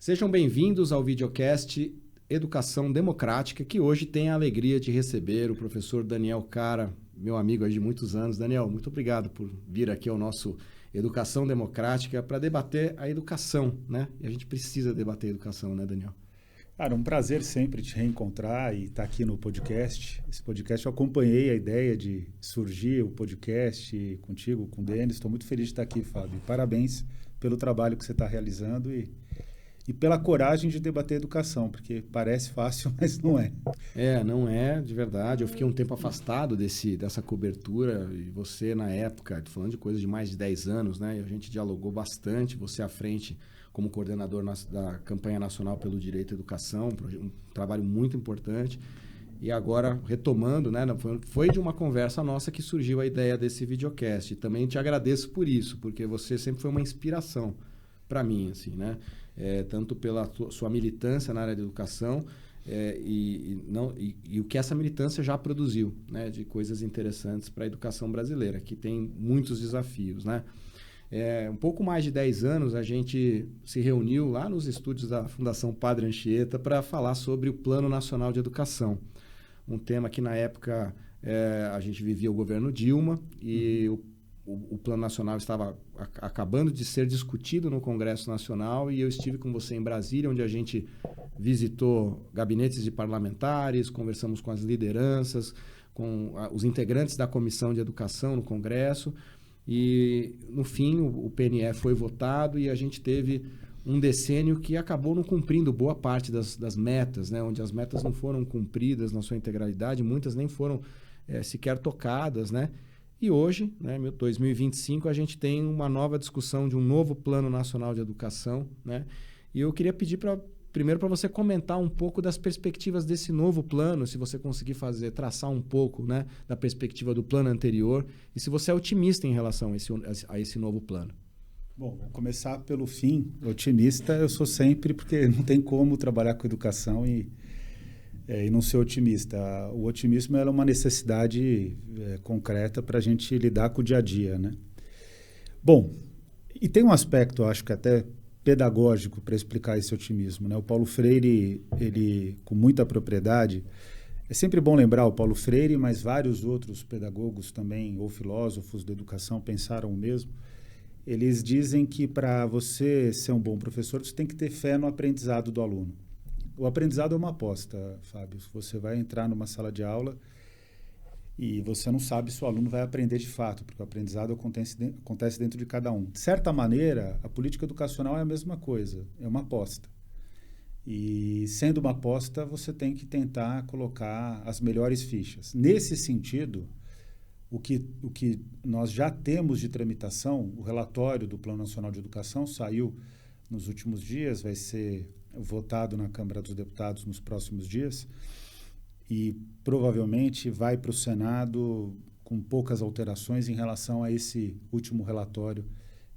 Sejam bem-vindos ao videocast Educação Democrática, que hoje tem a alegria de receber o professor Daniel Cara, meu amigo aí de muitos anos. Daniel, muito obrigado por vir aqui ao nosso Educação Democrática para debater a educação, né? E a gente precisa debater a educação, né, Daniel? Cara, um prazer sempre te reencontrar e estar aqui no podcast. Esse podcast eu acompanhei a ideia de surgir o podcast contigo, com o Denis. Estou muito feliz de estar aqui, Fábio. Parabéns pelo trabalho que você está realizando e pela coragem de debater educação, porque parece fácil, mas não é. Não é, de verdade. Eu fiquei um tempo afastado dessa cobertura e você, na época, falando de coisa de mais de 10 anos, né? E a gente dialogou bastante, você à frente como coordenador da campanha nacional pelo direito à educação, um trabalho muito importante. E agora, retomando, né? Foi de uma conversa nossa que surgiu a ideia desse videocast. E também te agradeço por isso, porque você sempre foi uma inspiração para mim, assim, né? Tanto pela sua militância na área da educação e o que essa militância já produziu, né? De coisas interessantes para a educação brasileira, que tem muitos desafios, né? Um pouco mais de 10 anos, a gente se reuniu lá nos estúdios da Fundação Padre Anchieta para falar sobre o Plano Nacional de Educação. Um tema que, na época, a gente vivia o governo Dilma e o Plano Nacional estava acabando de ser discutido no Congresso Nacional e eu estive com você em Brasília, onde a gente visitou gabinetes de parlamentares, conversamos com as lideranças, com os integrantes da Comissão de Educação no Congresso. E, no fim, o PNE foi votado e a gente teve um decênio que acabou não cumprindo boa parte das metas, né? Onde as metas não foram cumpridas na sua integralidade, muitas nem foram sequer tocadas, né? E hoje, né, 2025, a gente tem uma nova discussão de um novo Plano Nacional de Educação, né? E eu queria pedir primeiro para você comentar um pouco das perspectivas desse novo plano, se você conseguir traçar um pouco, né, da perspectiva do plano anterior, e se você é otimista em relação a esse novo plano. Bom, vou começar pelo fim. Otimista eu sou sempre, porque não tem como trabalhar com educação e não ser otimista. O otimismo é uma necessidade concreta para a gente lidar com o dia a dia, né? Bom, e tem um aspecto, eu acho que até pedagógico para explicar esse otimismo, né? O Paulo Freire, ele com muita propriedade, é sempre bom lembrar o Paulo Freire, mas vários outros pedagogos também, ou filósofos da educação, pensaram o mesmo. Eles dizem que para você ser um bom professor, você tem que ter fé no aprendizado do aluno. O aprendizado é uma aposta, Fábio. Você vai entrar numa sala de aula e você não sabe se o aluno vai aprender de fato, porque o aprendizado acontece dentro de cada um. De certa maneira, a política educacional é a mesma coisa, é uma aposta. E sendo uma aposta, você tem que tentar colocar as melhores fichas. Nesse sentido, o que nós já temos de tramitação, o relatório do Plano Nacional de Educação saiu nos últimos dias, vai ser votado na Câmara dos Deputados nos próximos dias e provavelmente vai para o Senado com poucas alterações em relação a esse último relatório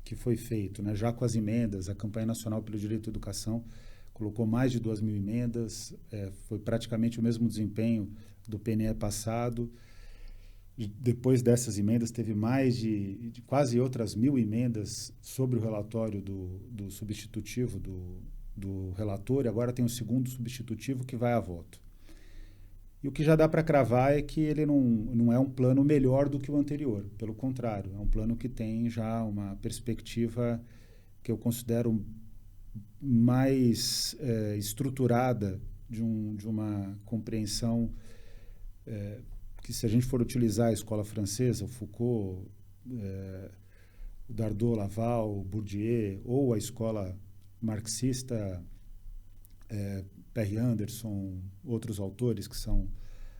que foi feito, né? Já com as emendas, a Campanha Nacional pelo Direito à Educação colocou mais de 2.000 emendas, foi praticamente o mesmo desempenho do PNE passado. E depois dessas emendas, teve mais de quase outras 1.000 emendas sobre o relatório do substitutivo do relator, e agora tem um segundo substitutivo que vai a voto. E o que já dá para cravar é que ele não é um plano melhor do que o anterior, pelo contrário, é um plano que tem já uma perspectiva que eu considero mais estruturada de uma compreensão que, se a gente for utilizar a escola francesa, o Foucault, o Dardot, Laval, o Bourdieu, ou a escola marxista, Perry Anderson, outros autores que são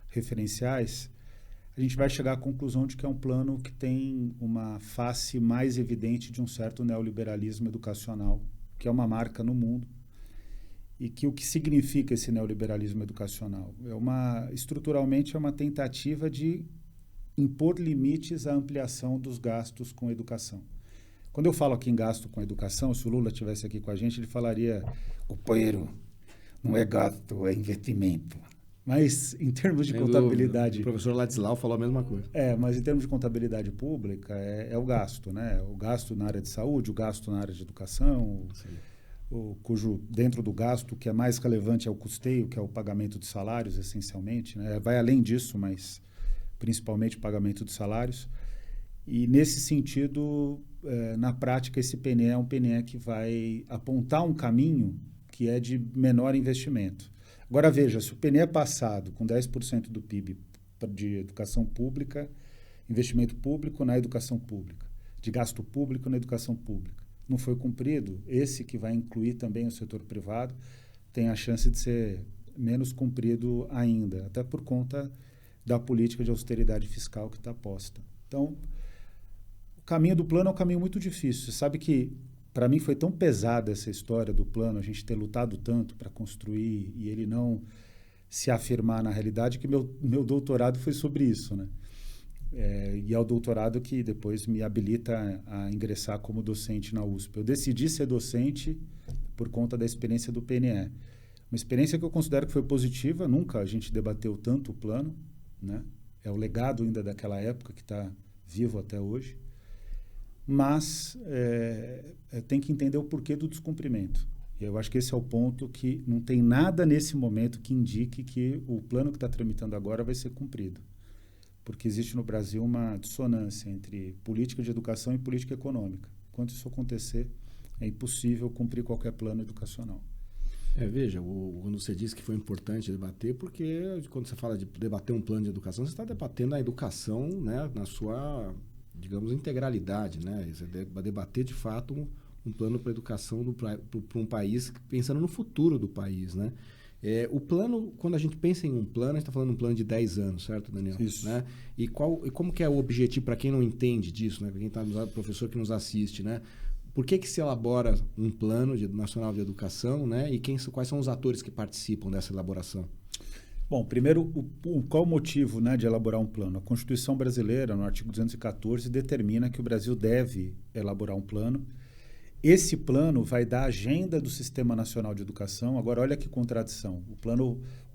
referenciais, a gente vai chegar à conclusão de que é um plano que tem uma face mais evidente de um certo neoliberalismo educacional, que é uma marca no mundo, e que o que significa esse neoliberalismo educacional? Estruturalmente, é uma tentativa de impor limites à ampliação dos gastos com educação. Quando eu falo aqui em gasto com educação, se o Lula estivesse aqui com a gente, ele falaria: companheiro, não é gasto, é investimento. Mas em termos de contabilidade... O professor Ladislau falou a mesma coisa. Mas em termos de contabilidade pública, é o gasto, né? O gasto na área de saúde, o gasto na área de educação, cujo dentro do gasto, o que é mais relevante é o custeio, que é o pagamento de salários, essencialmente, né? Vai além disso, mas principalmente o pagamento de salários. E, nesse sentido, na prática, esse PNE é um PNE que vai apontar um caminho que é de menor investimento. Agora, veja, se o PNE é passado com 10% do PIB de educação pública, investimento público na educação pública, de gasto público na educação pública, não foi cumprido, esse que vai incluir também o setor privado tem a chance de ser menos cumprido ainda, até por conta da política de austeridade fiscal que está posta. Então, o caminho do plano é um caminho muito difícil. Você sabe que, para mim, foi tão pesada essa história do plano, a gente ter lutado tanto para construir e ele não se afirmar na realidade, que meu doutorado foi sobre isso, né? E é o doutorado que depois me habilita a ingressar como docente na USP. Eu decidi ser docente por conta da experiência do PNE. Uma experiência que eu considero que foi positiva, nunca a gente debateu tanto o plano, né? É o legado ainda daquela época que está vivo até hoje. Mas tem que entender o porquê do descumprimento. E eu acho que esse é o ponto que não tem nada nesse momento que indique que o plano que está tramitando agora vai ser cumprido. Porque existe no Brasil uma dissonância entre política de educação e política econômica. Enquanto isso acontecer, é impossível cumprir qualquer plano educacional. Veja, quando você disse que foi importante debater, porque quando você fala de debater um plano de educação, você está debatendo a educação, né, na sua, digamos, integralidade, né? Você vai debater, de fato, um plano para a educação para um país, pensando no futuro do país, né? O plano, quando a gente pensa em um plano, a gente está falando de um plano de 10 anos, certo, Daniel? Isso. Né? E como que é o objetivo, para quem não entende disso, né? Para quem está o professor que nos assiste, né? Por que se elabora um plano nacional de educação, né? E quais são os atores que participam dessa elaboração? Bom, primeiro, qual o motivo, né, de elaborar um plano? A Constituição brasileira, no artigo 214, determina que o Brasil deve elaborar um plano. Esse plano vai dar a agenda do Sistema Nacional de Educação. Agora, olha que contradição. O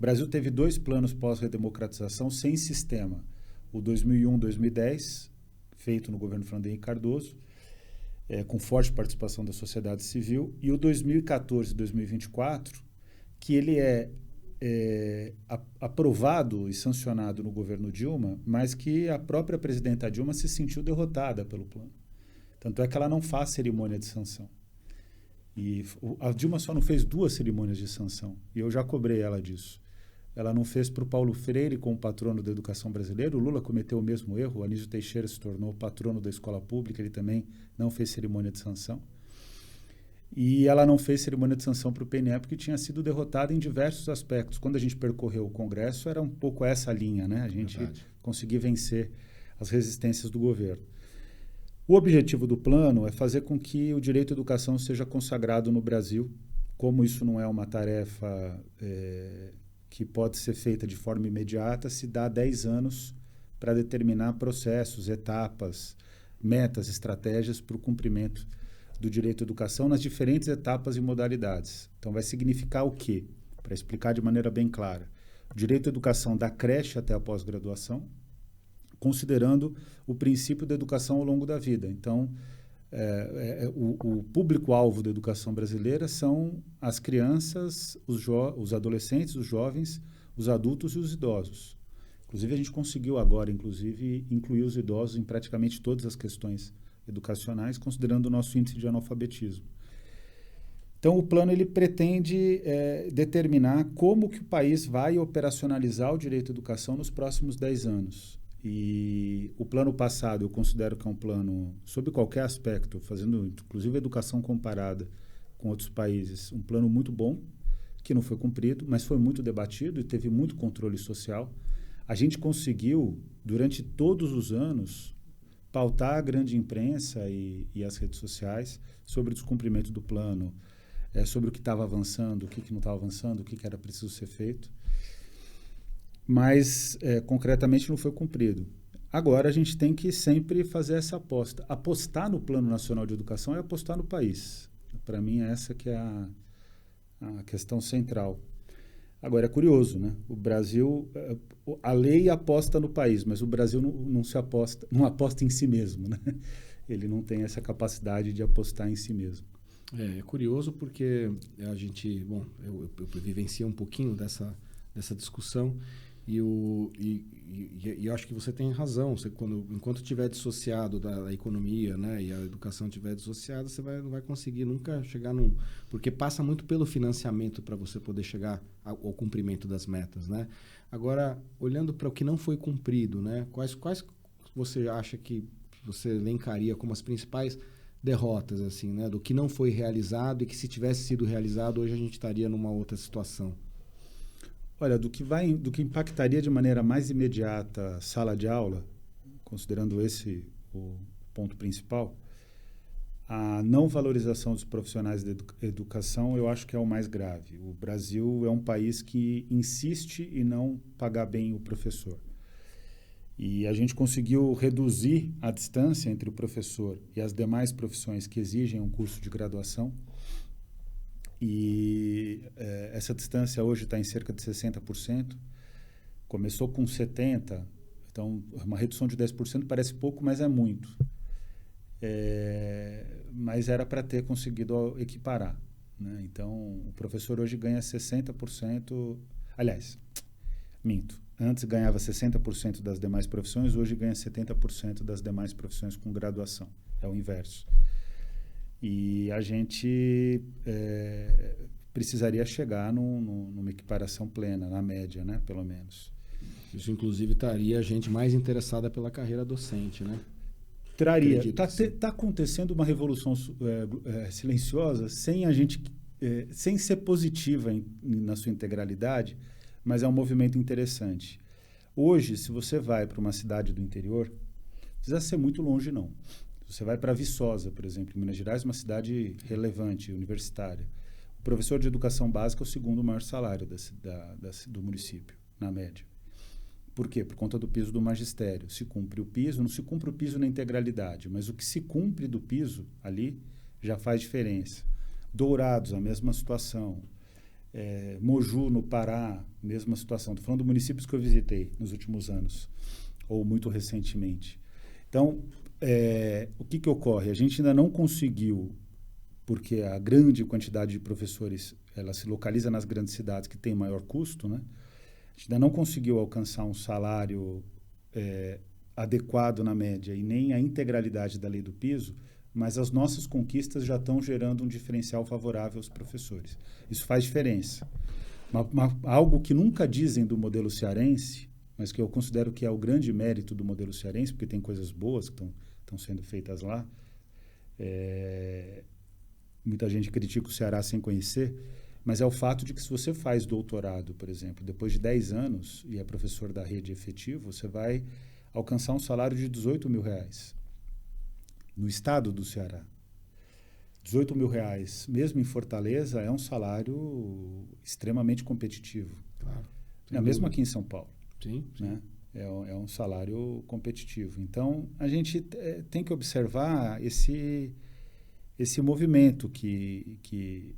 Brasil teve 2 planos pós-redemocratização sem sistema. O 2001-2010, feito no governo Fernando Henrique Cardoso, com forte participação da sociedade civil, e o 2014-2024, que ele é aprovado e sancionado no governo Dilma, mas que a própria presidenta Dilma se sentiu derrotada pelo plano. Tanto é que ela não faz cerimônia de sanção. E a Dilma só não fez 2 cerimônias de sanção. E eu já cobrei ela disso. Ela não fez para o Paulo Freire como patrono da educação brasileira. O Lula cometeu o mesmo erro. O Anísio Teixeira se tornou patrono da escola pública. Ele também não fez cerimônia de sanção. E ela não fez cerimônia de sanção para o PNE porque tinha sido derrotada em diversos aspectos. Quando a gente percorreu o Congresso, era um pouco essa linha, né? A gente conseguir vencer as resistências do governo. O objetivo do plano é fazer com que o direito à educação seja consagrado no Brasil. Como isso não é uma tarefa que pode ser feita de forma imediata, se dá 10 anos para determinar processos, etapas, metas, estratégias para o cumprimento do direito à educação nas diferentes etapas e modalidades. Então, vai significar o quê? Para explicar de maneira bem clara. O direito à educação da creche até a pós-graduação, considerando o princípio da educação ao longo da vida. Então, o público-alvo da educação brasileira são as crianças, os adolescentes, os jovens, os adultos e os idosos. Inclusive, a gente conseguiu agora, incluir os idosos em praticamente todas as questões educacionais, considerando o nosso índice de analfabetismo. Então, o plano ele pretende determinar como que o país vai operacionalizar o direito à educação nos próximos 10 anos. E o plano passado eu considero que é um plano, sob qualquer aspecto, fazendo inclusive a educação comparada com outros países, um plano muito bom, que não foi cumprido, mas foi muito debatido e teve muito controle social. A gente conseguiu, durante todos os anos, pautar a grande imprensa e as redes sociais sobre o descumprimento do plano, sobre o que estava avançando, o que não estava avançando, o que era preciso ser feito. Mas, concretamente, não foi cumprido. Agora, a gente tem que sempre fazer essa aposta. Apostar no Plano Nacional de Educação é apostar no país. Para mim, essa que é a questão central. Agora, é curioso, né? O Brasil, a lei aposta no país, mas o Brasil não aposta em si mesmo, né? Ele não tem essa capacidade de apostar em si mesmo. É curioso porque a gente, bom, eu vivenciei um pouquinho dessa discussão e eu acho que você tem razão. Você, enquanto estiver dissociado da economia, né, e a educação estiver dissociada, você não vai conseguir nunca chegar num... Porque passa muito pelo financiamento para você poder chegar ao cumprimento das metas, né? Agora, olhando para o que não foi cumprido, né, quais você acha que você elencaria como as principais derrotas, assim, né? Do que não foi realizado e que se tivesse sido realizado, hoje a gente estaria numa outra situação. Olha, do que impactaria de maneira mais imediata a sala de aula, considerando esse o ponto principal, a não valorização dos profissionais da educação, eu acho que é o mais grave. O Brasil é um país que insiste em não pagar bem o professor. E a gente conseguiu reduzir a distância entre o professor e as demais profissões que exigem um curso de graduação. E essa distância hoje está em cerca de 60%. Começou com 70%, então uma redução de 10% parece pouco, mas é muito. Mas era para ter conseguido equiparar, né? Então, o professor hoje ganha 60%. Aliás, minto. Antes ganhava 60% das demais profissões, hoje ganha 70% das demais profissões com graduação. É o inverso. E a gente precisaria chegar numa equiparação plena, na média, né? Pelo menos. Isso, inclusive, estaria a gente mais interessada pela carreira docente, né? Traria. Está acontecendo uma revolução silenciosa sem a gente, sem ser positiva na sua integralidade, mas é um movimento interessante. Hoje, se você vai para uma cidade do interior, não precisa ser muito longe, não. Você vai para Viçosa, por exemplo, em Minas Gerais, uma cidade relevante, universitária. O professor de educação básica é o segundo maior salário do município, na média. Por quê? Por conta do piso do magistério. Se cumpre o piso, não se cumpre o piso na integralidade, mas o que se cumpre do piso ali já faz diferença. Dourados, a mesma situação. Moju, no Pará, mesma situação. Estou falando de municípios que eu visitei nos últimos anos, ou muito recentemente. Então, o que ocorre? A gente ainda não conseguiu, porque a grande quantidade de professores ela se localiza nas grandes cidades que têm maior custo, né? A gente ainda não conseguiu alcançar um salário adequado na média e nem a integralidade da lei do piso, mas as nossas conquistas já estão gerando um diferencial favorável aos professores. Isso faz diferença. Algo que nunca dizem do modelo cearense, mas que eu considero que é o grande mérito do modelo cearense, porque tem coisas boas que estão sendo feitas lá. Muita gente critica o Ceará sem conhecer, mas é o fato de que se você faz doutorado, por exemplo, depois de 10 anos e é professor da rede efetivo, você vai alcançar um salário de R$18 mil no estado do Ceará. R$18 mil, mesmo em Fortaleza, é um salário extremamente competitivo. Claro. Mesmo aqui em São Paulo. Sim, sim. Né? É um salário competitivo. Então, a gente tem que observar esse movimento que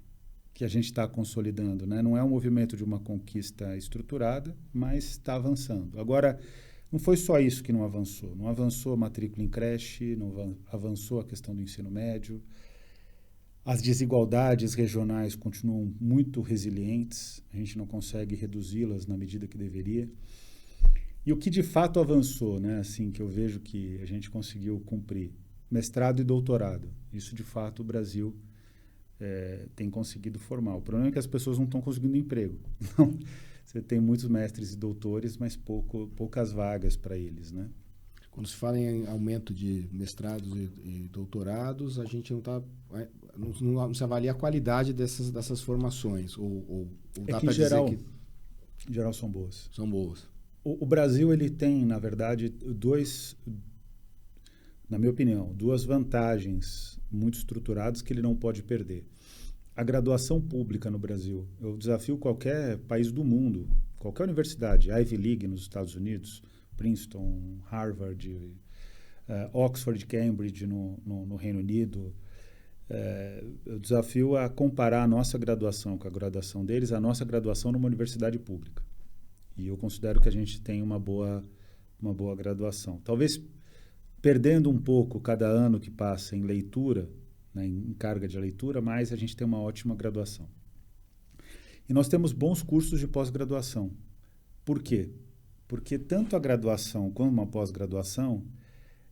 a gente está consolidando, né? Não é um movimento de uma conquista estruturada, mas está avançando. Agora, não foi só isso que não avançou. Não avançou a matrícula em creche, não avançou a questão do ensino médio. As desigualdades regionais continuam muito resilientes. A gente não consegue reduzi-las na medida que deveria. E o que de fato avançou, né? Assim, que eu vejo que a gente conseguiu cumprir, mestrado e doutorado. Isso, de fato, o Brasil tem conseguido formar. O problema é que as pessoas não estão conseguindo emprego. Então, você tem muitos mestres e doutores, mas poucas vagas para eles, né? Quando se fala em aumento de mestrados e doutorados, a gente não se avalia a qualidade dessas formações. Ou dá para dizer que... Em geral, são boas. São boas. O Brasil ele tem, na verdade, na minha opinião, duas vantagens muito estruturadas que ele não pode perder. A graduação pública no Brasil. Eu desafio qualquer país do mundo, qualquer universidade, Ivy League nos Estados Unidos, Princeton, Harvard, Oxford, Cambridge no Reino Unido. Eu desafio a comparar a nossa graduação com a graduação deles, a nossa graduação numa universidade pública. E eu considero que a gente tem uma boa graduação. Talvez perdendo um pouco cada ano que passa em leitura, né, em carga de leitura, mas a gente tem uma ótima graduação. E nós temos bons cursos de pós-graduação. Por quê? Porque tanto a graduação como uma pós-graduação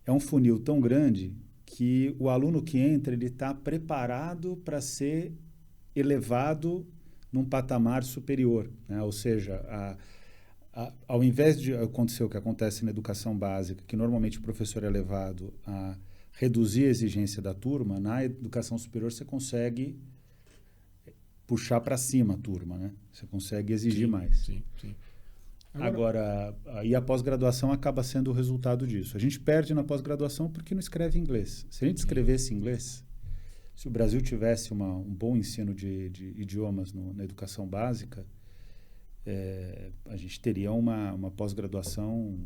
é um funil tão grande que o aluno que entra ele está preparado para ser elevado num patamar superior, né? Ou seja, ao invés de acontecer o que acontece na educação básica, que normalmente o professor é levado a reduzir a exigência da turma, na educação superior você consegue puxar para cima a turma, né? Você consegue exigir mais. Sim, sim. Agora, aí a pós-graduação acaba sendo o resultado disso. A gente perde na pós-graduação porque não escreve inglês. Se a gente escrevesse inglês, se o Brasil tivesse um bom ensino de idiomas na educação básica, a gente teria uma pós-graduação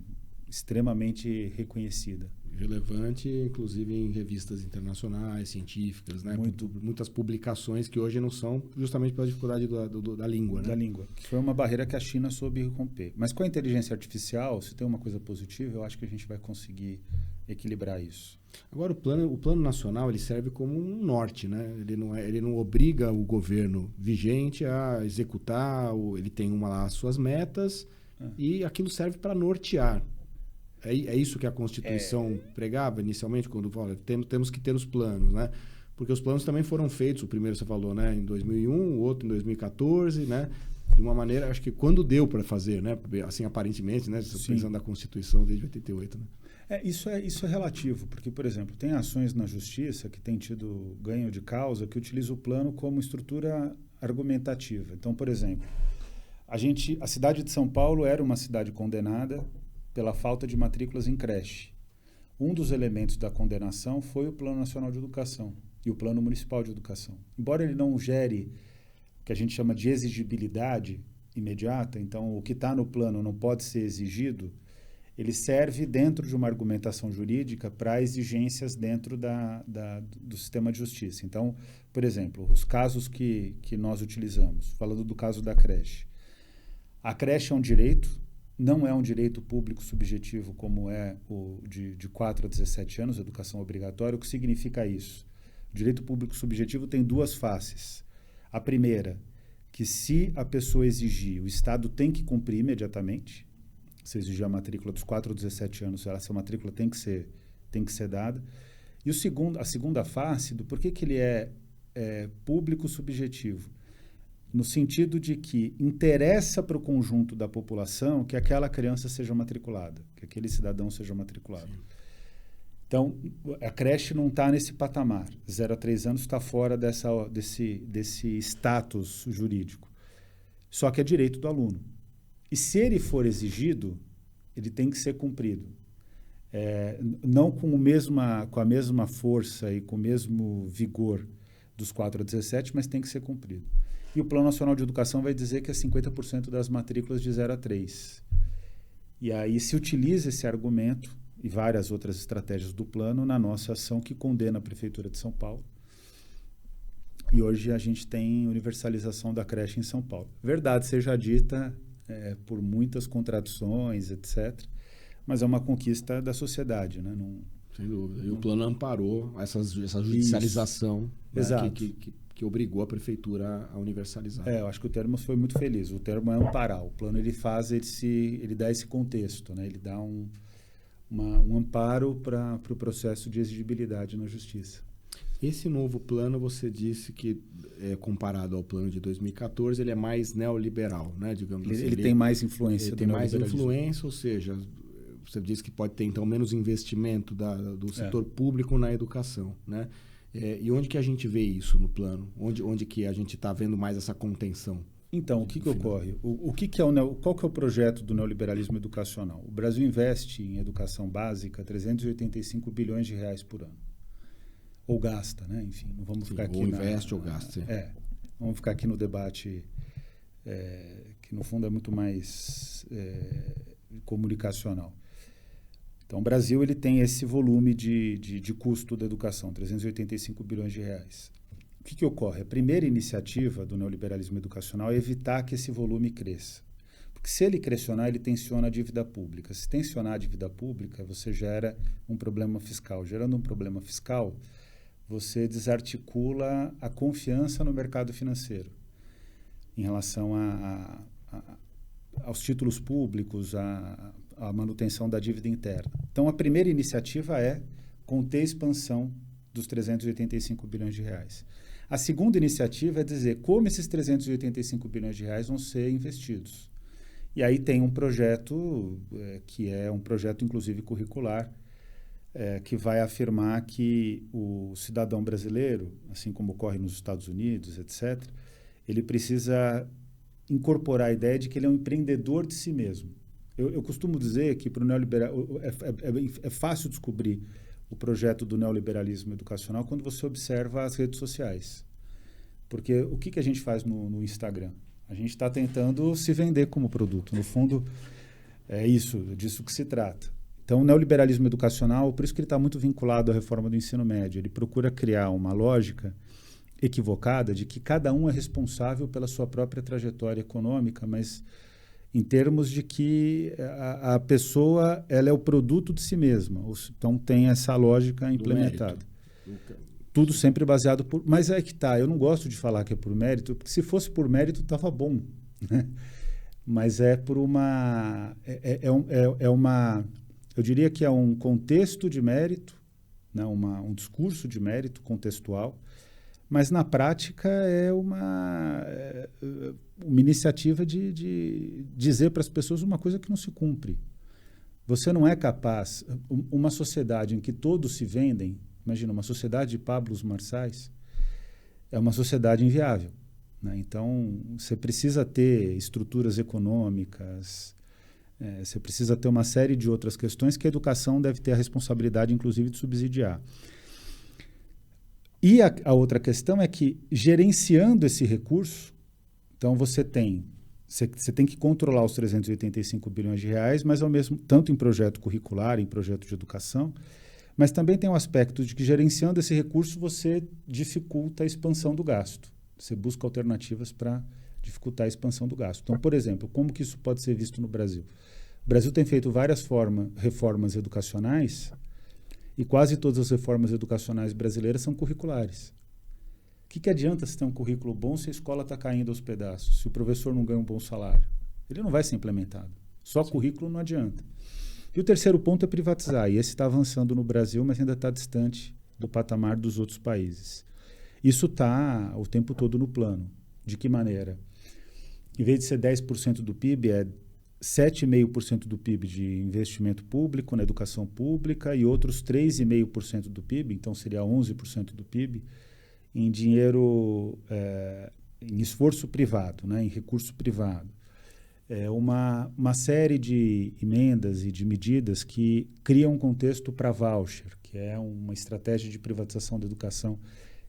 extremamente reconhecida. Relevante, inclusive em revistas internacionais, científicas, né? Muitas publicações que hoje não são, justamente pela dificuldade da língua, né? Da língua. Que foi uma barreira que a China soube romper. Mas com a inteligência artificial, se tem uma coisa positiva, eu acho que a gente vai conseguir equilibrar isso. Agora, o plano nacional ele serve como um norte, né? Ele não obriga o governo vigente a executar, ele tem as suas metas e aquilo serve para nortear. É isso que a Constituição pregava inicialmente, quando fala, temos que ter os planos, né? Porque os planos também foram feitos, o primeiro você falou, né, em 2001, o outro em 2014, né? De uma maneira, acho que quando deu para fazer, né? Assim, aparentemente, né? Pensando na Constituição desde 88, né? Isso é relativo, porque, por exemplo, tem ações na justiça que têm tido ganho de causa que utilizam o plano como estrutura argumentativa. Então, por exemplo, a cidade de São Paulo era uma cidade condenada pela falta de matrículas em creche. Um dos elementos da condenação foi o Plano Nacional de Educação e o Plano Municipal de Educação. Embora ele não gere o que a gente chama de exigibilidade imediata, então o que está no plano não pode ser exigido, ele serve dentro de uma argumentação jurídica para exigências dentro do sistema de justiça. Então, por exemplo, os casos que nós utilizamos, falando do caso da creche. A creche é um direito, não é um direito público subjetivo como é o de 4 a 17 anos, educação obrigatória. O que significa isso? O direito público subjetivo tem duas faces. A primeira, que se a pessoa exigir, o Estado tem que cumprir imediatamente. Se exigir a matrícula dos 4 a 17 anos, essa matrícula tem que ser dada. E a segunda face do porquê que ele é público subjetivo, no sentido de que interessa para o conjunto da população que aquela criança seja matriculada, que aquele cidadão seja matriculado. Sim. Então, a creche não está nesse patamar. 0 a 3 anos está fora desse status jurídico. Só que é direito do aluno. E se ele for exigido, ele tem que ser cumprido. Não com a mesma força e com o mesmo vigor dos 4 a 17, mas tem que ser cumprido. E o Plano Nacional de Educação vai dizer que é 50% das matrículas de 0 a 3. E aí se utiliza esse argumento e várias outras estratégias do plano na nossa ação que condena a Prefeitura de São Paulo. E hoje a gente tem universalização da creche em São Paulo. Verdade seja dita, por muitas contradições, etc., mas é uma conquista da sociedade, né? Sem dúvida. E o plano amparou essa judicialização, né? Exato. Que obrigou a prefeitura a universalizar. Eu acho que o termo foi muito feliz. O termo é amparar. O plano ele dá esse contexto, né? Ele dá um amparo para o processo de exigibilidade na justiça. Esse novo plano, você disse que, comparado ao plano de 2014, ele é mais neoliberal, né? Digamos assim. Ele tem mais influência. Ele tem mais influência, ou seja, você disse que pode ter, então, menos investimento do setor público na educação, né? E onde que a gente vê isso no plano? Onde que a gente está vendo mais essa contenção? Então, o que ocorre? Qual que é o projeto do neoliberalismo educacional? O Brasil investe em educação básica 385 bilhões de reais por ano. Ou gasta, né? Enfim, não vamos ficar aqui... Ou investe ou gasta. Vamos ficar aqui no debate que, no fundo, é muito mais comunicacional. Então, o Brasil ele tem esse volume de custo da educação, 385 bilhões de reais. O que ocorre? A primeira iniciativa do neoliberalismo educacional é evitar que esse volume cresça. Porque se ele crescionar, ele tensiona a dívida pública. Se tensionar a dívida pública, você gera um problema fiscal. Gerando um problema fiscal, você desarticula a confiança no mercado financeiro em relação aos títulos públicos, à manutenção da dívida interna. Então, a primeira iniciativa é conter a expansão dos 385 bilhões de reais. A segunda iniciativa é dizer como esses 385 bilhões de reais vão ser investidos. E aí tem um projeto, que é um projeto, inclusive, curricular, que vai afirmar que o cidadão brasileiro, assim como ocorre nos Estados Unidos, etc., ele precisa incorporar a ideia de que ele é um empreendedor de si mesmo. Eu costumo dizer que para o neoliberal é fácil descobrir o projeto do neoliberalismo educacional quando você observa as redes sociais. Porque o que a gente faz no Instagram? A gente está tentando se vender como produto. No fundo, é disso que se trata. Então, o neoliberalismo educacional, por isso que ele está muito vinculado à reforma do ensino médio. Ele procura criar uma lógica equivocada de que cada um é responsável pela sua própria trajetória econômica, mas em termos de que a pessoa ela é o produto de si mesma. Então, tem essa lógica implementada. Tudo sempre baseado por... Mas é que tá, eu não gosto de falar que é por mérito, porque se fosse por mérito, estava bom. Né? Mas é por uma... Eu diria que é um contexto de mérito, né? Um discurso de mérito contextual, mas na prática é uma iniciativa de dizer para as pessoas uma coisa que não se cumpre. Você não é capaz... Uma sociedade em que todos se vendem, imagina, uma sociedade de Pablos Marçais, é uma sociedade inviável. Né? Então, você precisa ter estruturas econômicas, você precisa ter uma série de outras questões que a educação deve ter a responsabilidade, inclusive, de subsidiar. E a outra questão é que, gerenciando esse recurso, então você tem que controlar os 385 bilhões de reais, mas ao mesmo tanto em projeto curricular, em projeto de educação, mas também tem um aspecto de que, gerenciando esse recurso, você dificulta a expansão do gasto. Você busca alternativas para dificultar a expansão do gasto. Então, por exemplo, como que isso pode ser visto no Brasil? O Brasil tem feito várias reformas educacionais e quase todas as reformas educacionais brasileiras são curriculares. O que adianta você ter um currículo bom se a escola está caindo aos pedaços, se o professor não ganha um bom salário? Ele não vai ser implementado. Só currículo não adianta. E o terceiro ponto é privatizar. E esse está avançando no Brasil, mas ainda está distante do patamar dos outros países. Isso está o tempo todo no plano. De que maneira? Em vez de ser 10% do PIB, é 7,5% do PIB de investimento público na educação pública e outros 3,5% do PIB, então seria 11% do PIB, em dinheiro, em esforço privado, né, em recurso privado. Uma série de emendas e de medidas que criam um contexto para voucher, que é uma estratégia de privatização da educação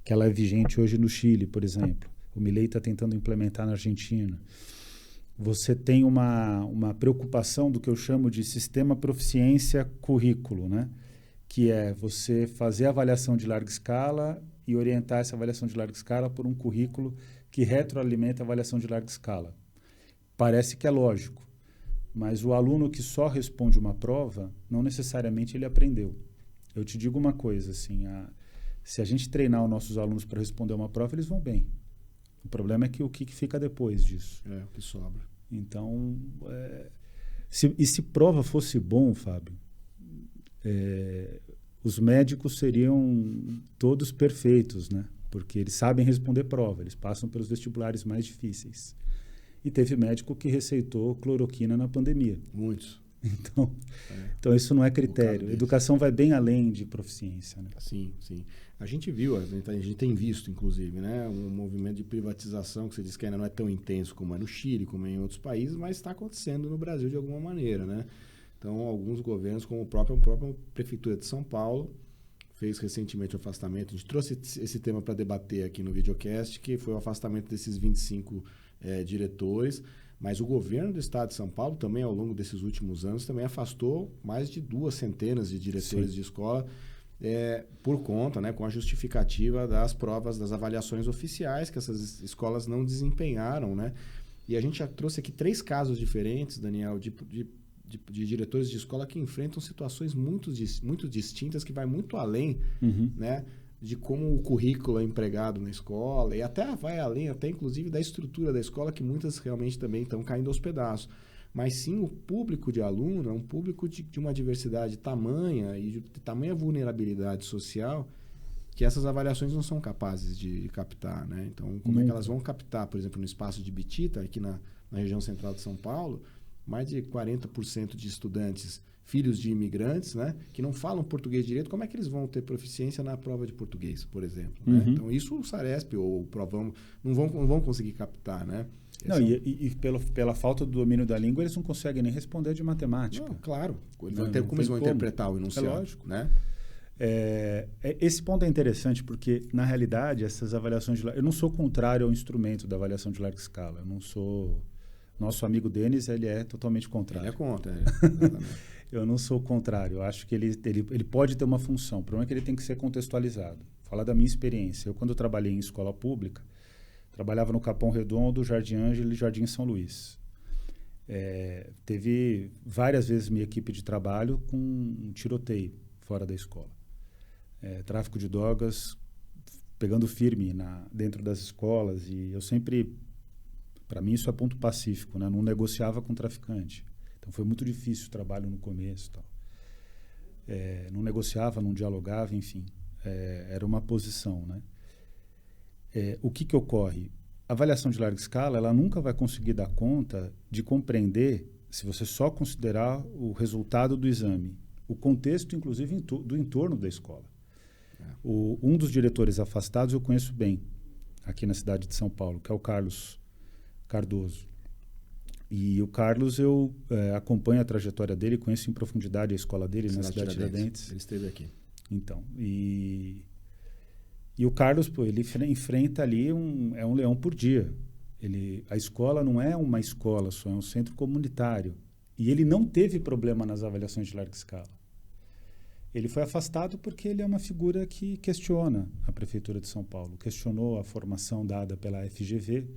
que ela é vigente hoje no Chile, por exemplo. O Milei está tentando implementar na Argentina. Você tem uma preocupação do que eu chamo de sistema proficiência currículo, né? Que é você fazer a avaliação de larga escala e orientar essa avaliação de larga escala por um currículo que retroalimenta a avaliação de larga escala. Parece que é lógico, mas o aluno que só responde uma prova, não necessariamente ele aprendeu. Eu te digo uma coisa, assim, se a gente treinar os nossos alunos para responder uma prova, eles vão bem. O problema é que o que fica depois disso. O que sobra. Então, se prova fosse bom, Fábio, os médicos seriam todos perfeitos, né? Porque eles sabem responder prova, eles passam pelos vestibulares mais difíceis. E teve médico que receitou cloroquina na pandemia. Muitos. Então isso não é critério. Educação vai bem além de proficiência. Né? Sim, sim. A gente tem visto, inclusive, né, um movimento de privatização que você diz que ainda não é tão intenso como é no Chile, como é em outros países, mas está acontecendo no Brasil de alguma maneira. Né? Então, alguns governos, como a própria Prefeitura de São Paulo, fez recentemente o afastamento. A gente trouxe esse tema para debater aqui no videocast, que foi o afastamento desses 25 diretores. Mas o governo do estado de São Paulo também, ao longo desses últimos anos, também afastou mais de 2 centenas de diretores Sim. de escola por conta, né, com a justificativa das provas, das avaliações oficiais que essas escolas não desempenharam. Né? E a gente já trouxe aqui 3 casos diferentes, Daniel, de diretores de escola que enfrentam situações muito distintas, que vai muito além, né, de como o currículo é empregado na escola, e até vai além, até inclusive da estrutura da escola, que muitas realmente também estão caindo aos pedaços. Mas sim, o público de aluno é um público de uma diversidade tamanha e de tamanha vulnerabilidade social que essas avaliações não são capazes de captar, né? Então, como é que elas vão captar, por exemplo, no espaço de Bitita, aqui na região central de São Paulo, mais de 40% de estudantes filhos de imigrantes, né, que não falam português direito, como é que eles vão ter proficiência na prova de português, por exemplo? Né? Então, isso o Saresp ou o Provão não vão conseguir captar, né? Não, pela falta do domínio da língua, eles não conseguem nem responder de matemática. Não, claro. Como eles vão interpretar o enunciado? É lógico. Né? Esse ponto é interessante porque, na realidade, essas avaliações eu não sou contrário ao instrumento da avaliação de larga escala. Eu não sou... Nosso amigo Denis, ele é totalmente contrário. Ele é contra, exatamente. Eu não sou contrário. Eu acho que ele pode ter uma função. O problema é que ele tem que ser contextualizado. Falar da minha experiência. Eu, quando eu trabalhei em escola pública, trabalhava no Capão Redondo, Jardim Ângelo e Jardim São Luís. Teve várias vezes minha equipe de trabalho com um tiroteio fora da escola. Tráfico de drogas pegando firme dentro das escolas. E eu sempre... Para mim, isso é ponto pacífico, né? Não negociava com traficante. Então, foi muito difícil o trabalho no começo. Tal. Não negociava, não dialogava, enfim. Era uma posição, né? O que ocorre? A avaliação de larga escala, ela nunca vai conseguir dar conta de compreender, se você só considerar o resultado do exame, o contexto, inclusive, do entorno da escola. Um dos diretores afastados eu conheço bem, aqui na cidade de São Paulo, que é o Carlos Cardoso. E o Carlos, eu acompanho a trajetória dele, conheço em profundidade a escola dele na cidade de Tiradentes. Ele esteve aqui. Então, e o Carlos, ele enfrenta ali é um leão por dia. A escola não é uma escola só, é um centro comunitário. E ele não teve problema nas avaliações de larga escala. Ele foi afastado porque ele é uma figura que questiona a Prefeitura de São Paulo, questionou a formação dada pela FGV,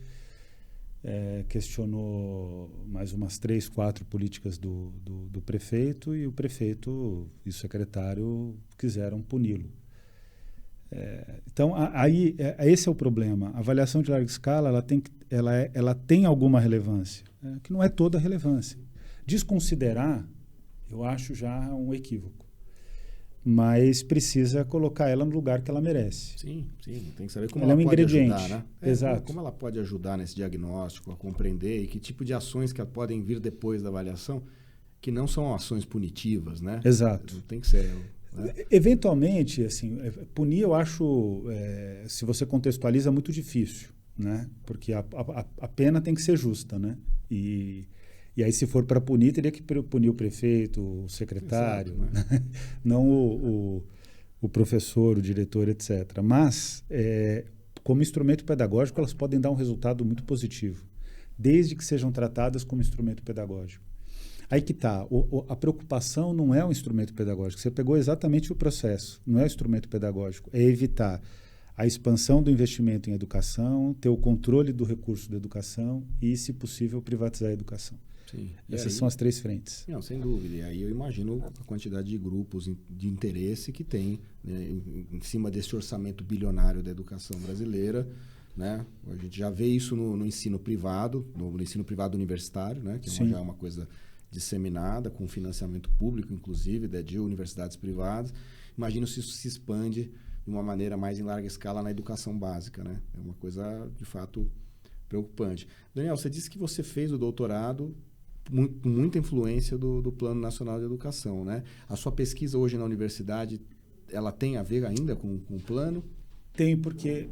questionou mais umas 3, 4 políticas do prefeito, e o prefeito e o secretário quiseram puni-lo. Então, esse é o problema. A avaliação de larga escala ela tem alguma relevância, que não é toda a relevância. Desconsiderar, eu acho já um equívoco. Mas precisa colocar ela no lugar que ela merece. Sim. Tem que saber como ela ela é um pode ingrediente. Ajudar, né? Exato. Como ela pode ajudar nesse diagnóstico, a compreender, e que tipo de ações que podem vir depois da avaliação, que não são ações punitivas, né? Exato. Tem que ser... Né? Eventualmente, assim, punir eu acho, se você contextualiza, muito difícil, né? Porque a pena tem que ser justa, né? E aí, se for para punir, teria que punir o prefeito, o secretário, exato, né? Não o professor, o diretor, etc. Mas, como instrumento pedagógico, elas podem dar um resultado muito positivo, desde que sejam tratadas como instrumento pedagógico. Aí que está, a preocupação não é um instrumento pedagógico, você pegou exatamente o processo, não é um instrumento pedagógico, é evitar a expansão do investimento em educação, ter o controle do recurso da educação e, se possível, privatizar a educação. Sim. Essas são as 3 frentes. Não, sem dúvida. E aí eu imagino a quantidade de grupos de interesse que tem, né, em cima desse orçamento bilionário da educação brasileira. Né? A gente já vê isso no ensino privado, no ensino privado universitário, né? Que já é uma coisa disseminada, com financiamento público, inclusive, de universidades privadas. Imagino se isso se expande de uma maneira mais em larga escala na educação básica. Né? É uma coisa, de fato, preocupante. Daniel, você disse que você fez o doutorado com muita influência do Plano Nacional de Educação, né? A sua pesquisa hoje na universidade, ela tem a ver ainda com o plano? Tem, porque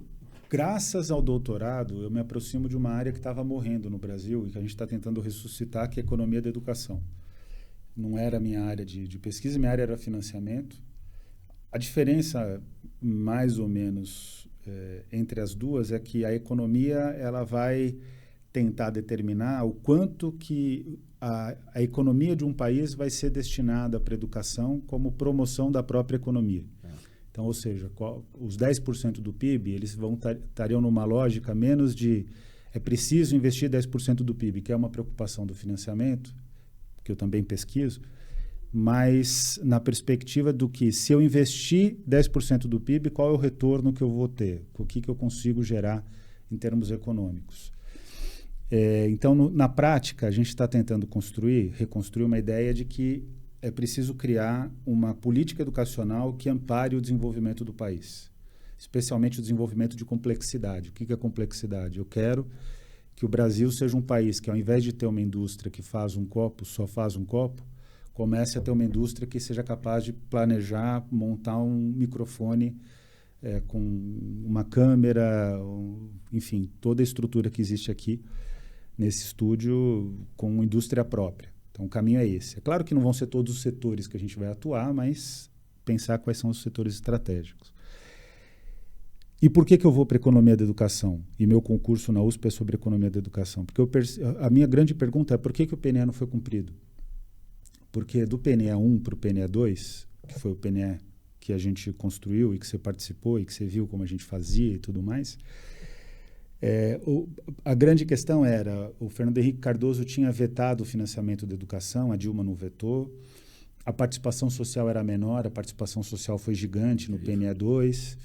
graças ao doutorado eu me aproximo de uma área que estava morrendo no Brasil e que a gente está tentando ressuscitar, que é a economia da educação. Não era a minha área de pesquisa, minha área era financiamento. A diferença, mais ou menos, entre as duas é que a economia ela vai tentar determinar o quanto que a economia de um país vai ser destinada para a educação como promoção da própria economia. Então, ou seja, os 10% do PIB, eles estariam numa lógica menos de é preciso investir 10% do PIB, que é uma preocupação do financiamento, que eu também pesquiso, mas na perspectiva do que, se eu investir 10% do PIB, qual é o retorno que eu vou ter? O que eu consigo gerar em termos econômicos? Então, na prática, a gente está tentando reconstruir uma ideia de que é preciso criar uma política educacional que ampare o desenvolvimento do país, especialmente o desenvolvimento de complexidade. O que é complexidade? Eu quero que o Brasil seja um país que, ao invés de ter uma indústria que faz um copo, só faz um copo, comece a ter uma indústria que seja capaz de planejar, montar um microfone com uma câmera, enfim, toda a estrutura que existe aqui nesse estúdio com indústria própria. Então, o caminho é esse. É claro que não vão ser todos os setores que a gente vai atuar, mas pensar quais são os setores estratégicos. E por que eu vou para a economia da educação? E meu concurso na USP é sobre economia da educação. Porque a minha grande pergunta é por que o PNE não foi cumprido? Porque do PNE 1 para o PNE 2, que foi o PNE que a gente construiu e que você participou e que você viu como a gente fazia e tudo mais, a grande questão era, o Fernando Henrique Cardoso tinha vetado o financiamento da educação, a Dilma não vetou, a participação social era menor, a participação social foi gigante no PNE 2,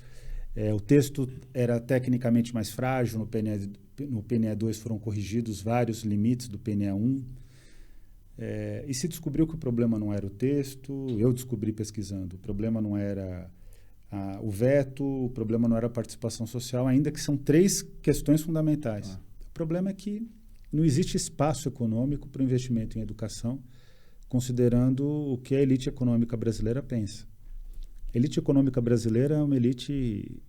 o texto era tecnicamente mais frágil, no PNE 2 foram corrigidos vários limites do PNE 1, e se descobriu que o problema não era o texto, eu descobri pesquisando, o problema não era o veto, o problema não era a participação social, ainda que são 3 questões fundamentais. O problema é que não existe espaço econômico para o investimento em educação, considerando o que a elite econômica brasileira pensa. A elite econômica brasileira é uma elite...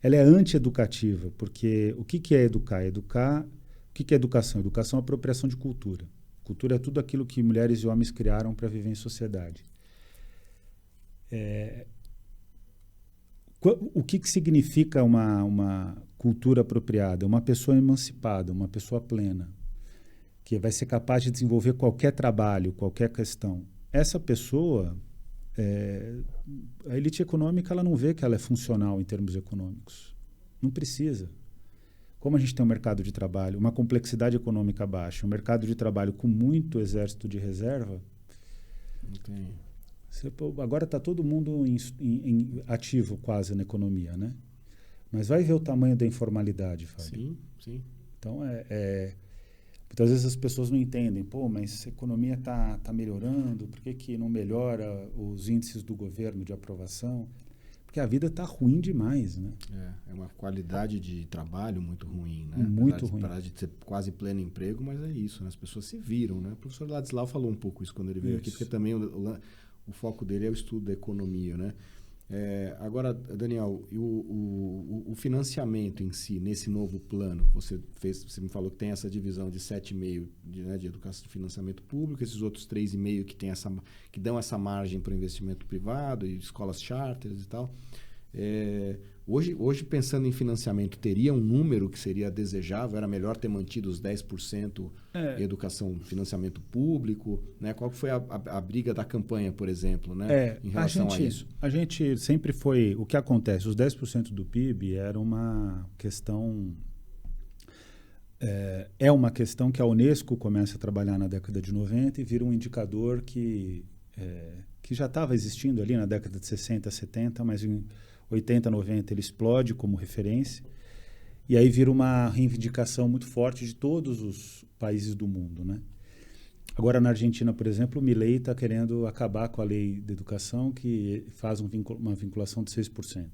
Ela é anti-educativa, porque o que é educar? O que é educação? Educação é apropriação de cultura. Cultura é tudo aquilo que mulheres e homens criaram para viver em sociedade. O que significa uma cultura apropriada? Uma pessoa emancipada, uma pessoa plena, que vai ser capaz de desenvolver qualquer trabalho, qualquer questão. Essa pessoa, a elite econômica, ela não vê que ela é funcional em termos econômicos. Não precisa. Como a gente tem um mercado de trabalho, uma complexidade econômica baixa, um mercado de trabalho com muito exército de reserva, agora está todo mundo ativo quase na economia, né? Mas vai ver o tamanho da informalidade, Fábio. Sim, sim. Então, muitas vezes as pessoas não entendem, mas a economia está melhorando, por que não melhora os índices do governo de aprovação? Porque a vida está ruim demais, né? É uma qualidade de trabalho muito ruim, né? Muito ruim. Apesar de ter quase pleno emprego, mas é isso, né? As pessoas se viram, né? O professor Ladislau falou um pouco isso quando ele veio aqui, porque também o foco dele é o estudo da economia, né? Agora, Daniel, o financiamento em si, nesse novo plano, você me falou que tem essa divisão de 7,5 de educação de financiamento público, esses outros 3,5 que dão essa margem para o investimento privado e escolas charters e tal. Hoje, pensando em financiamento, teria um número que seria desejável? Era melhor ter mantido os 10% educação, financiamento público? Né? Qual foi a briga da campanha, por exemplo, né? Em relação a isso? A gente sempre foi... O que acontece? Os 10% do PIB era uma questão... É uma questão que a Unesco começa a trabalhar na década de 90 e vira um indicador que já estava existindo ali na década de 60, 70, mas em 80, 90 ele explode como referência e aí vira uma reivindicação muito forte de todos os países do mundo, né? Agora, na Argentina, por exemplo, o Milei está querendo acabar com a lei de educação que faz uma vinculação de 6%.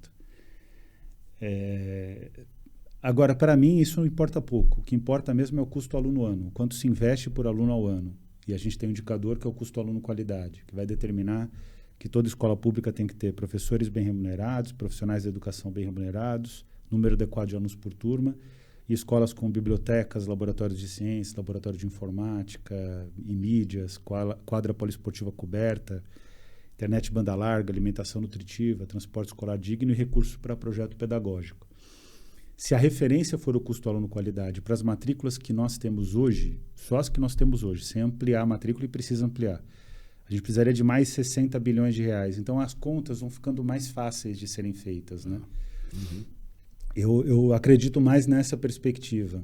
Agora, para mim, isso não importa pouco. O que importa mesmo é o custo aluno-ano, quanto se investe por aluno ao ano. E a gente tem um indicador que é o custo aluno-qualidade, que vai determinar que toda escola pública tem que ter professores bem remunerados, profissionais da educação bem remunerados, número adequado de alunos por turma, e escolas com bibliotecas, laboratórios de ciências, laboratório de informática e mídias, quadra poliesportiva coberta, internet banda larga, alimentação nutritiva, transporte escolar digno e recursos para projeto pedagógico. Se a referência for o custo aluno-qualidade para as matrículas que nós temos hoje, só as que nós temos hoje, sem ampliar a matrícula e precisa ampliar, a gente precisaria de mais 60 bilhões de reais. Então, as contas vão ficando mais fáceis de serem feitas, né? Uhum. Eu acredito mais nessa perspectiva.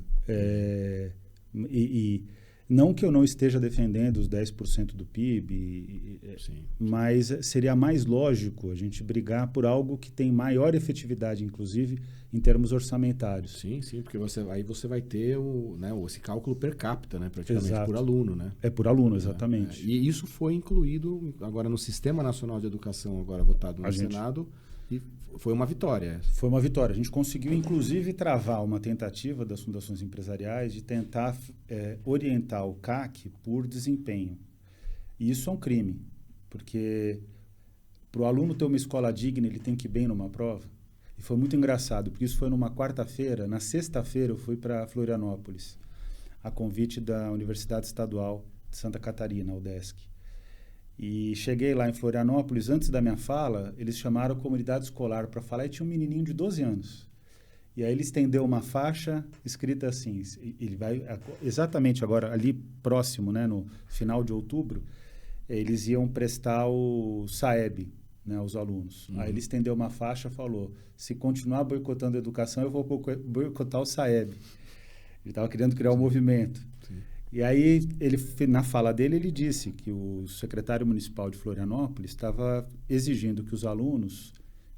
Não que eu não esteja defendendo os 10% do PIB, mas seria mais lógico a gente brigar por algo que tem maior efetividade, inclusive, em termos orçamentários. Sim, porque aí você vai ter esse cálculo per capita, né? Praticamente. Exato. Por aluno, né? É por aluno, exatamente. E isso foi incluído agora no Sistema Nacional de Educação, agora votado no Senado, e foi uma vitória. Foi uma vitória. A gente conseguiu, inclusive, travar uma tentativa das fundações empresariais de tentar orientar o CAC por desempenho. E isso é um crime, porque para o aluno ter uma escola digna, ele tem que ir bem numa prova. E foi muito engraçado, porque isso foi numa quarta-feira. Na sexta-feira, eu fui para Florianópolis, a convite da Universidade Estadual de Santa Catarina, a UDESC. E cheguei lá em Florianópolis, antes da minha fala, eles chamaram a comunidade escolar para falar e tinha um menininho de 12 anos. E aí ele estendeu uma faixa escrita assim, ele vai exatamente agora, ali próximo, né, no final de outubro, eles iam prestar o SAEB, né, aos alunos. Aí ele estendeu uma faixa e falou, se continuar boicotando a educação, eu vou boicotar o SAEB. Ele estava querendo criar um movimento. Sim. E aí, na fala dele, ele disse que o secretário municipal de Florianópolis estava exigindo que os alunos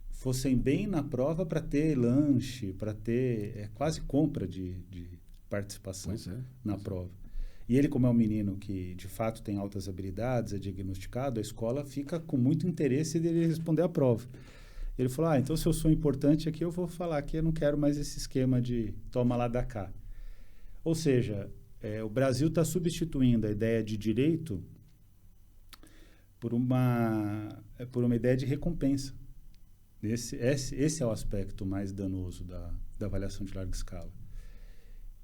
fossem bem na prova para ter lanche, para ter quase compra de participação na prova. E ele, como é um menino que, de fato, tem altas habilidades, é diagnosticado, a escola fica com muito interesse dele responder a prova. Ele falou, então se eu sou importante aqui, eu vou falar que eu não quero mais esse esquema de toma lá da cá. Ou seja, o Brasil está substituindo a ideia de direito por uma ideia de recompensa. Esse é o aspecto mais danoso da avaliação de larga escala.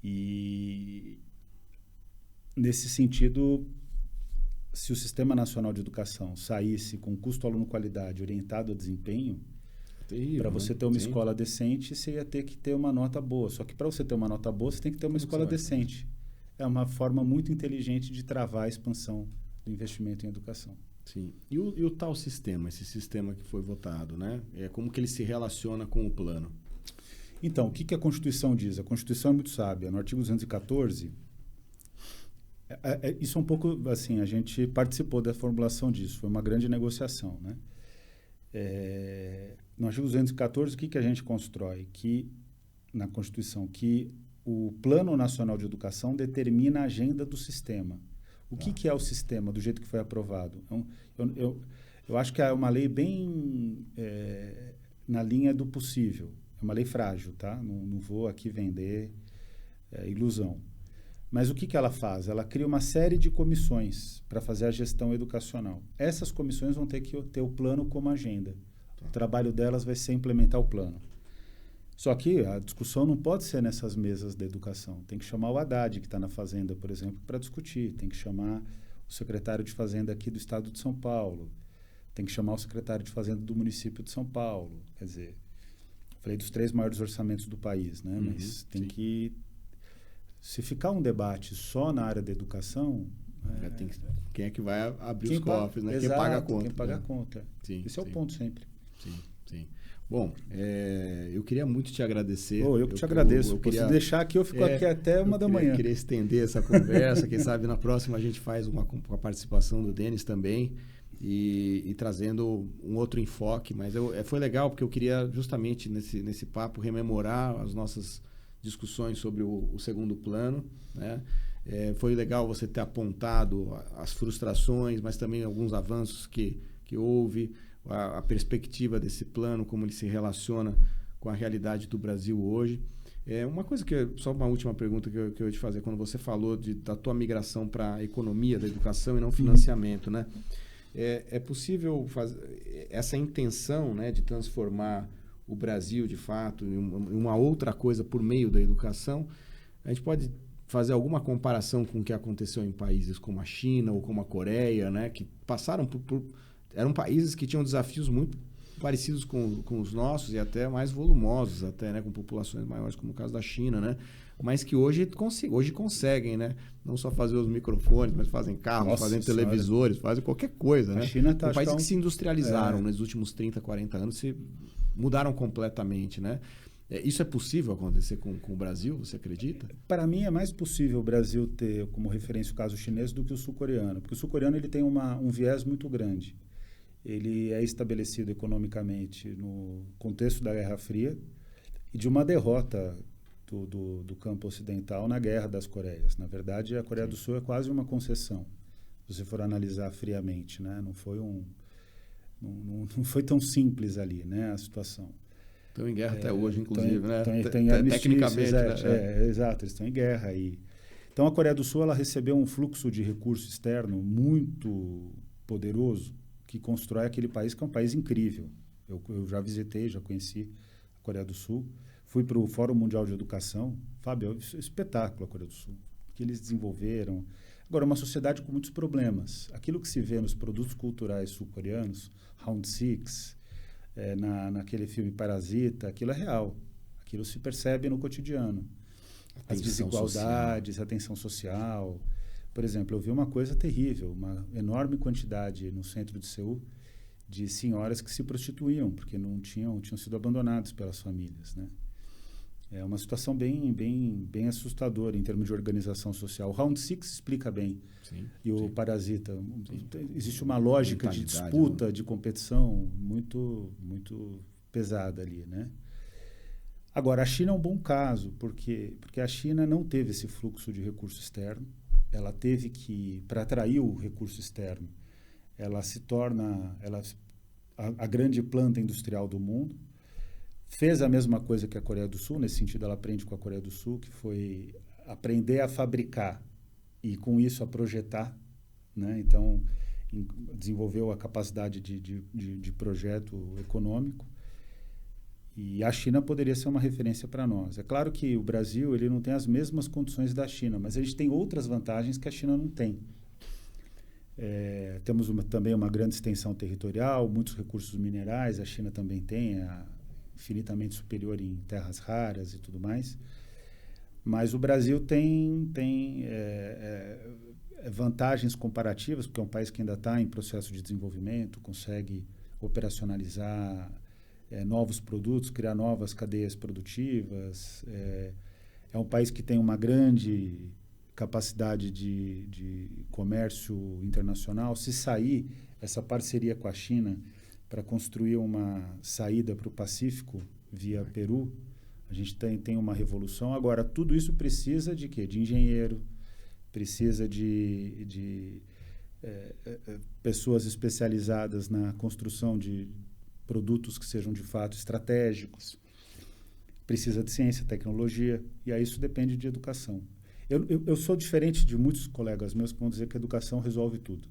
E, nesse sentido, se o Sistema Nacional de Educação saísse com custo-aluno-qualidade orientado a desempenho, para você ter uma escola decente, você ia ter que ter uma nota boa. Só que para você ter uma nota boa, você tem que ter uma escola decente. É uma forma muito inteligente de travar a expansão do investimento em educação. Sim. E o tal sistema, esse sistema que foi votado, né? Como que ele se relaciona com o plano? Então, o que a Constituição diz? A Constituição é muito sábia. No artigo 214, isso é um pouco assim, a gente participou da formulação disso, foi uma grande negociação, né? No artigo 214, o que a gente constrói? Na Constituição, que o Plano Nacional de Educação determina a agenda do sistema. O que é o sistema, do jeito que foi aprovado? Eu acho que é uma lei bem na linha do possível. É uma lei frágil, tá? Não vou aqui vender ilusão. Mas o que ela faz? Ela cria uma série de comissões para fazer a gestão educacional. Essas comissões vão ter que ter o plano como agenda. O trabalho delas vai ser implementar o plano. Só que a discussão não pode ser nessas mesas da educação. Tem que chamar o Haddad, que está na Fazenda, por exemplo, para discutir. Tem que chamar o secretário de Fazenda aqui do Estado de São Paulo. Tem que chamar o secretário de Fazenda do município de São Paulo. Quer dizer, falei dos 3 maiores orçamentos do país, né? Mas tem que... Se ficar um debate só na área da educação... Quem é que vai abrir os cofres, né? Quem paga a conta. Quem paga a conta. Sim, esse é o ponto sempre. Sim. Bom, eu queria muito te agradecer. Eu que te agradeço. Se deixar aqui, eu fico aqui até 1 da manhã. Eu queria estender essa conversa. Quem sabe na próxima a gente faz com a participação do Denis também e trazendo um outro enfoque. Mas foi legal porque eu queria justamente nesse papo rememorar as nossas discussões sobre o segundo plano, né? Foi legal você ter apontado as frustrações, mas também alguns avanços que houve, a perspectiva desse plano, como ele se relaciona com a realidade do Brasil hoje. Uma coisa só uma última pergunta que eu ia te fazer, quando você falou da tua migração para a economia da educação e não financiamento, né? É possível fazer essa intenção, né, de transformar o Brasil, de fato, em uma outra coisa por meio da educação? A gente pode fazer alguma comparação com o que aconteceu em países como a China ou como a Coreia, né, que passaram eram países que tinham desafios muito parecidos com os nossos e até mais volumosos, até, né, com populações maiores, como o caso da China, né, mas que hoje conseguem, né, não só fazer os microfones, mas fazem carros, fazem televisores, fazem qualquer coisa, né? A China tá países que se industrializaram nos últimos 30, 40 anos, se mudaram completamente, né? Isso é possível acontecer com o Brasil, você acredita? Para mim, é mais possível o Brasil ter como referência o caso chinês do que o sul-coreano, porque o sul-coreano ele tem um viés muito grande. Ele é estabelecido economicamente no contexto da Guerra Fria e de uma derrota do campo ocidental na Guerra das Coreias. Na verdade, a Coreia do Sul é quase uma concessão, se você for analisar friamente, né? Não foi tão simples ali, né, a situação. Estão em guerra até hoje, inclusive, né? Tecnicamente, exato, eles estão em guerra aí. Então, a Coreia do Sul ela recebeu um fluxo de recurso externo muito poderoso que constrói aquele país que é um país incrível. Eu já visitei, já conheci a Coreia do Sul. Fui para o Fórum Mundial de Educação. Fábio, é um espetáculo a Coreia do Sul. O que eles desenvolveram. Agora, uma sociedade com muitos problemas. Aquilo que se vê nos produtos culturais sul-coreanos, Round Six, naquele filme Parasita, aquilo é real. Aquilo se percebe no cotidiano. As desigualdades, a tensão social. Por exemplo, eu vi uma coisa terrível, uma enorme quantidade no centro de Seul de senhoras que se prostituíam, porque tinham sido abandonadas pelas famílias, né? É uma situação bem assustadora em termos de organização social. O Round Six explica bem. Sim, e o Parasita. Existe uma lógica de disputa, de competição muito, muito pesada ali, né? Agora, a China é um bom caso, porque a China não teve esse fluxo de recurso externo. Ela teve que, para atrair o recurso externo, ela se torna a grande planta industrial do mundo. Fez a mesma coisa que a Coreia do Sul, nesse sentido ela aprende com a Coreia do Sul, que foi aprender a fabricar e com isso a projetar, né? Então, desenvolveu a capacidade de projeto econômico e a China poderia ser uma referência para nós. É claro que o Brasil ele não tem as mesmas condições da China, mas a gente tem outras vantagens que a China não tem. Temos também uma grande extensão territorial, muitos recursos minerais, a China também tem, infinitamente superior em terras raras e tudo mais, mas o Brasil tem vantagens comparativas, porque é um país que ainda está em processo de desenvolvimento, consegue operacionalizar novos produtos, criar novas cadeias produtivas, é um país que tem uma grande capacidade de comércio internacional. Se sair essa parceria com a China para construir uma saída para o Pacífico via Peru, a gente tem uma revolução. Agora, tudo isso precisa de quê? De engenheiro, precisa de pessoas especializadas na construção de produtos que sejam de fato estratégicos, precisa de ciência, tecnologia, e aí isso depende de educação. Eu sou diferente de muitos colegas meus que vão dizer que a educação resolve tudo.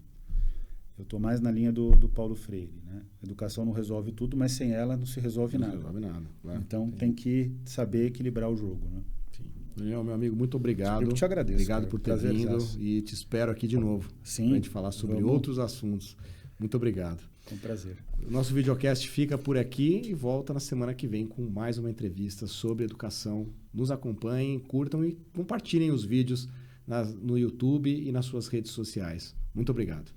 Eu estou mais na linha do Paulo Freire, né? A educação não resolve tudo, mas sem ela não se resolve nada. Não resolve nada. Claro. Então tem que saber equilibrar o jogo, né? Sim. Daniel, meu amigo, muito obrigado. Eu te agradeço. Obrigado por ter vindo e te espero aqui de novo. Sim. Para a gente falar sobre outros assuntos. Muito obrigado. Com prazer. O nosso videocast fica por aqui e volta na semana que vem com mais uma entrevista sobre educação. Nos acompanhem, curtam e compartilhem os vídeos no YouTube e nas suas redes sociais. Muito obrigado.